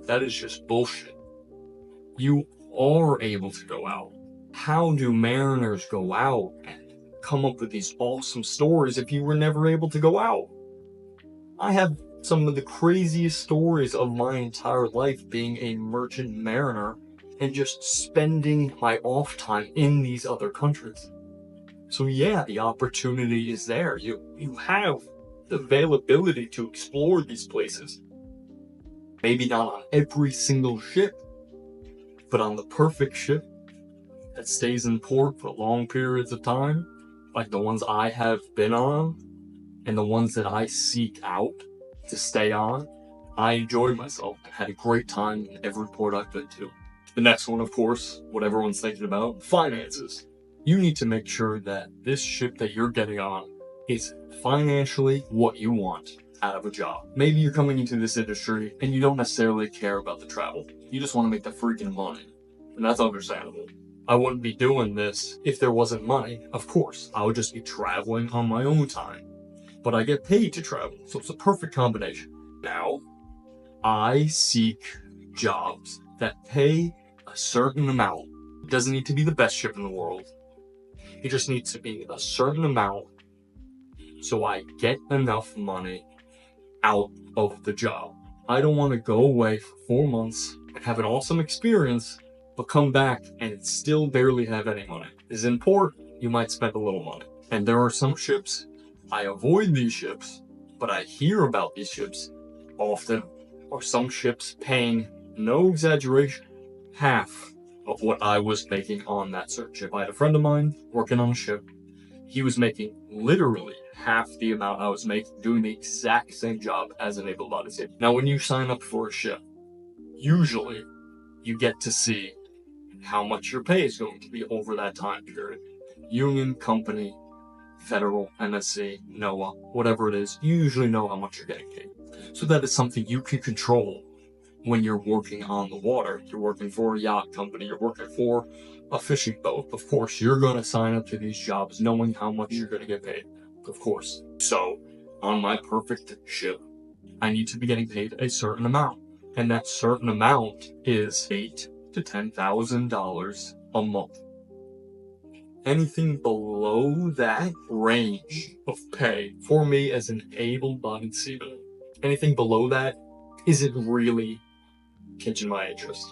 That is just bullshit. You are able to go out. How do mariners go out and come up with these awesome stories if you were never able to go out? I have some of the craziest stories of my entire life being a merchant mariner and just spending my off time in these other countries. So yeah, the opportunity is there. You have the availability to explore these places. Maybe not on every single ship, but on the perfect ship that stays in port for long periods of time, like the ones I have been on, and the ones that I seek out to stay on, I enjoyed myself and had a great time in every port I've been to. The next one, of course, what everyone's thinking about, finances. You need to make sure that this ship that you're getting on is financially what you want out of a job. Maybe you're coming into this industry and you don't necessarily care about the travel. You just want to make the freaking money. And that's understandable. I wouldn't be doing this if there wasn't money, of course. I would just be traveling on my own time. But I get paid to travel, so it's a perfect combination. Now, I seek jobs that pay a certain amount. It doesn't need to be the best ship in the world. It just needs to be a certain amount so I get enough money out of the job. I don't want to go away for 4 months and have an awesome experience, but come back and still barely have any money. As in port, you might spend a little money. And there are some ships, I avoid these ships, but I hear about these ships often, or some ships paying, no exaggeration, half of what I was making on that certain ship. I had a friend of mine working on a ship. He was making literally half the amount I was making, doing the exact same job as an able-bodied sailor. Now, when you sign up for a ship, usually you get to see how much your pay is going to be over that time period. Union, company, federal, NSC, NOAA, whatever it is, you usually know how much you're getting paid. So that is something you can control when you're working on the water. You're working for a yacht company, you're working for a fishing boat. Of course, you're going to sign up to these jobs knowing how much you're going to get paid. Of course. So, on my perfect ship, I need to be getting paid a certain amount. And that certain amount is $8,000 to $10,000 a month. Anything below that range of pay for me as an able-bodied seaman, anything below that isn't really catching my interest.